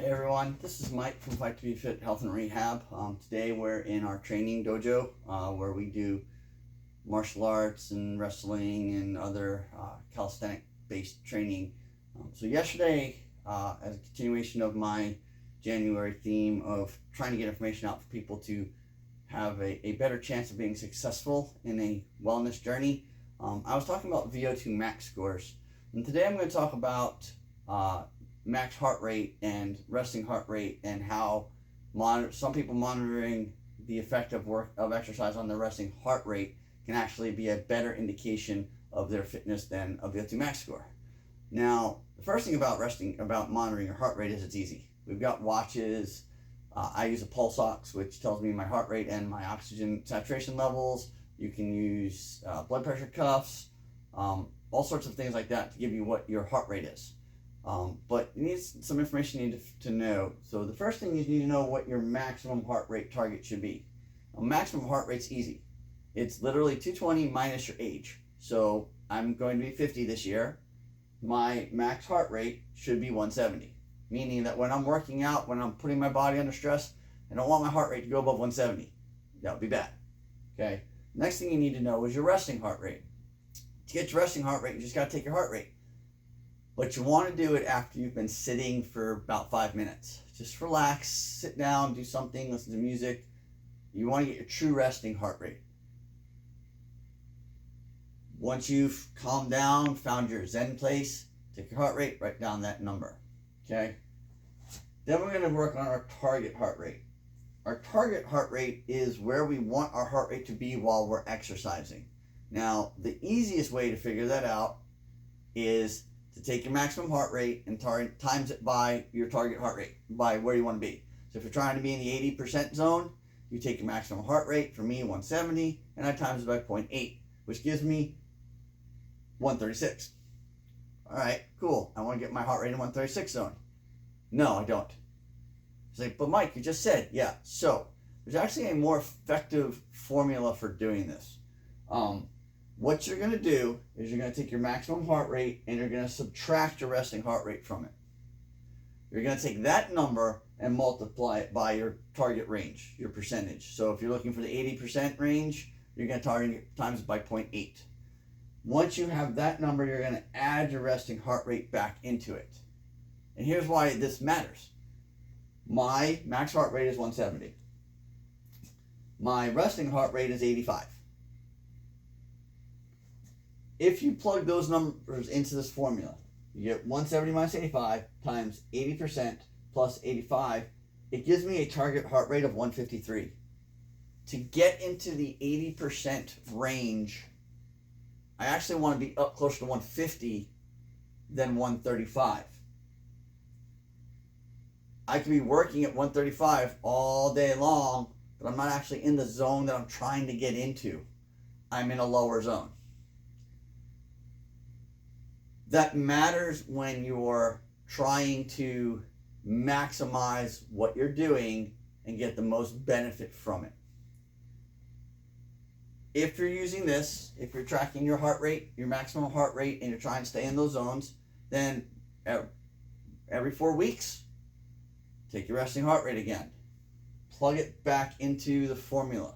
everyone, this is Mike from Fight to Be Fit Health and Rehab. Today we're in our training dojo where we do martial arts and wrestling and other calisthenic based training. So yesterday, as a continuation of my January theme of trying to get information out for people to have a better chance of being successful in a wellness journey, I was talking about VO2 max scores. And today I'm going to talk about max heart rate and resting heart rate, and how some people monitoring the effect of exercise on their resting heart rate can actually be a better indication of their fitness than a VO2 max score. Now, the first thing about monitoring your heart rate is it's easy. We've got watches. I use a pulse ox, which tells me my heart rate and my oxygen saturation levels. You can use blood pressure cuffs, all sorts of things like that to give you what your heart rate is. But you need some information you need to know. So the first thing is you need to know what your maximum heart rate target should be. A maximum heart rate's easy. It's literally 220 minus your age. So I'm going to be 50 this year. My max heart rate should be 170. Meaning that when I'm working out, when I'm putting my body under stress, I don't want my heart rate to go above 170. That would be bad. Okay. Next thing you need to know is your resting heart rate. To get your resting heart rate, you just got to take your heart rate. But you want to do it after you've been sitting for about 5 minutes. Just relax, sit down, do something, listen to music. You want to get your true resting heart rate. Once you've calmed down, found your zen place, take your heart rate, write down that number. Okay? Then we're going to work on our target heart rate. Our target heart rate is where we want our heart rate to be while we're exercising. Now, the easiest way to figure that out is to take your maximum heart rate and times it by your target heart rate, by where you want to be. So if you're trying to be in the 80% zone, you take your maximum heart rate, for me 170, and I times it by 0.8, which gives me 136. All right, cool. I want to get my heart rate in 136 zone. No, I don't. It's like, but Mike, you just said, yeah. So there's actually a more effective formula for doing this. What you're going to do is you're going to take your maximum heart rate and you're going to subtract your resting heart rate from it. You're going to take that number and multiply it by your target range, your percentage. So if you're looking for the 80% range, you're going to times it by 0.8. Once you have that number, you're going to add your resting heart rate back into it. And here's why this matters. My max heart rate is 170. My resting heart rate is 85. If you plug those numbers into this formula, you get 170 minus 85 times 80% plus 85. It gives me a target heart rate of 153. To get into the 80% range, I actually want to be up closer to 150 than 135. I could be working at 135 all day long, but I'm not actually in the zone that I'm trying to get into. I'm in a lower zone. That matters when you're trying to maximize what you're doing and get the most benefit from it. If you're using this, if you're tracking your heart rate, your maximum heart rate, and you're trying to stay in those zones, then every 4 weeks, take your resting heart rate again. Plug it back into the formula.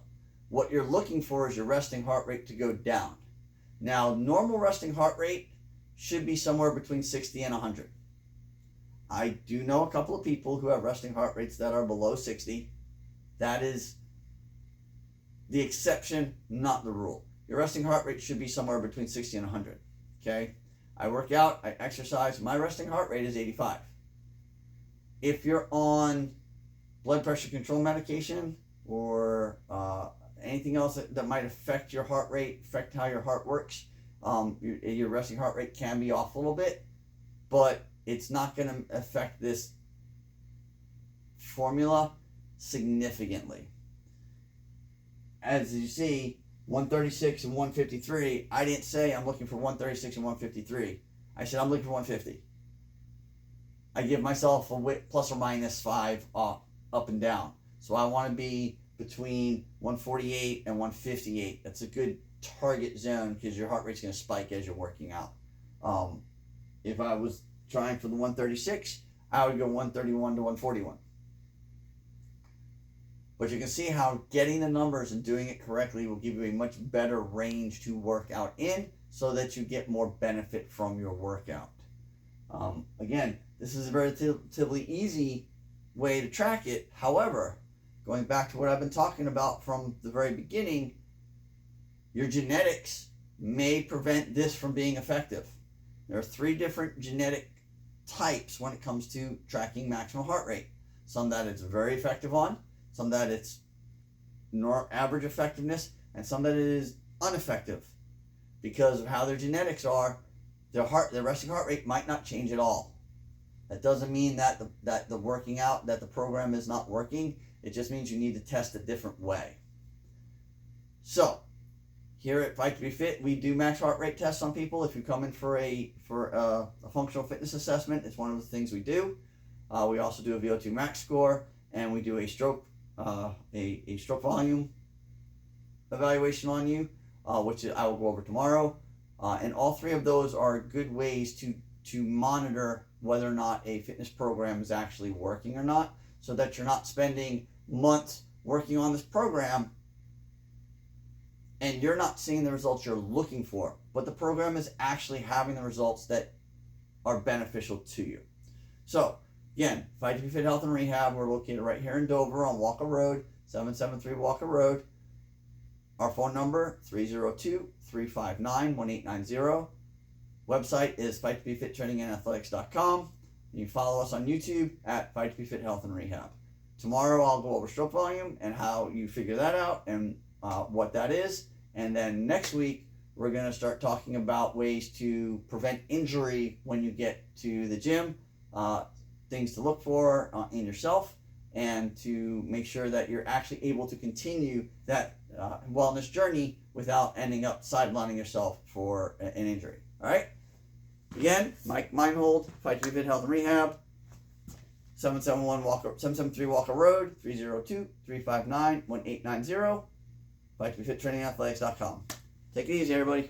What you're looking for is your resting heart rate to go down. Now, normal resting heart rate should be somewhere between 60 and 100. I do know a couple of people who have resting heart rates that are below 60. That is the exception, not the rule. Your resting heart rate should be somewhere between 60 and 100. Okay? I work out, I exercise, my resting heart rate is 85. If you're on blood pressure control medication or anything else that might affect your heart rate, affect how your heart works, your resting heart rate can be off a little bit, but it's not going to affect this formula significantly. As you see, 136 and 153, I didn't say I'm looking for 136 and 153. I said I'm looking for 150. I give myself a plus or minus 5 up and down. So I want to be between 148 and 158. That's a good target zone because your heart rate's going to spike as you're working out. If I was trying for the 136, I would go 131 to 141. But you can see how getting the numbers and doing it correctly will give you a much better range to work out in, so that you get more benefit from your workout. Again, this is a relatively easy way to track it. However, going back to what I've been talking about from the very beginning, your genetics may prevent this from being effective. There are 3 different genetic types when it comes to tracking maximal heart rate. Some that it's very effective on, some that it's average effectiveness, and some that it is ineffective. Because of how their genetics are, their resting heart rate might not change at all. That doesn't mean that the working out, that the program is not working. It just means you need to test a different way. So, here at Fight to Be Fit, we do max heart rate tests on people. If you come in for a functional fitness assessment, it's one of the things we do. We also do a VO2 max score, and we do a stroke volume evaluation on you, which I will go over tomorrow. And all 3 of those are good ways to monitor whether or not a fitness program is actually working or not, so that you're not spending months working on this program and you're not seeing the results you're looking for, but the program is actually having the results that are beneficial to you. So, again, Fight to Be Fit Health and Rehab, we're located right here in Dover on Walker Road, 773 Walker Road. Our phone number, 302-359-1890. Website is fight2befittrainingandathletics.com. You can follow us on YouTube at Fight to Be Fit Health and Rehab. Tomorrow I'll go over stroke volume and how you figure that out and what that is. And then next week we're going to start talking about ways to prevent injury when you get to the gym, things to look for in yourself, and to make sure that you're actually able to continue that wellness journey without ending up sidelining yourself for an injury. All right? Again, Mike Meinhold, Fight to Be Fit Health and Rehab, 773 Walker Road, 302-359-1890, FightToBeFitTrainingAthletics.com. Take it easy, everybody.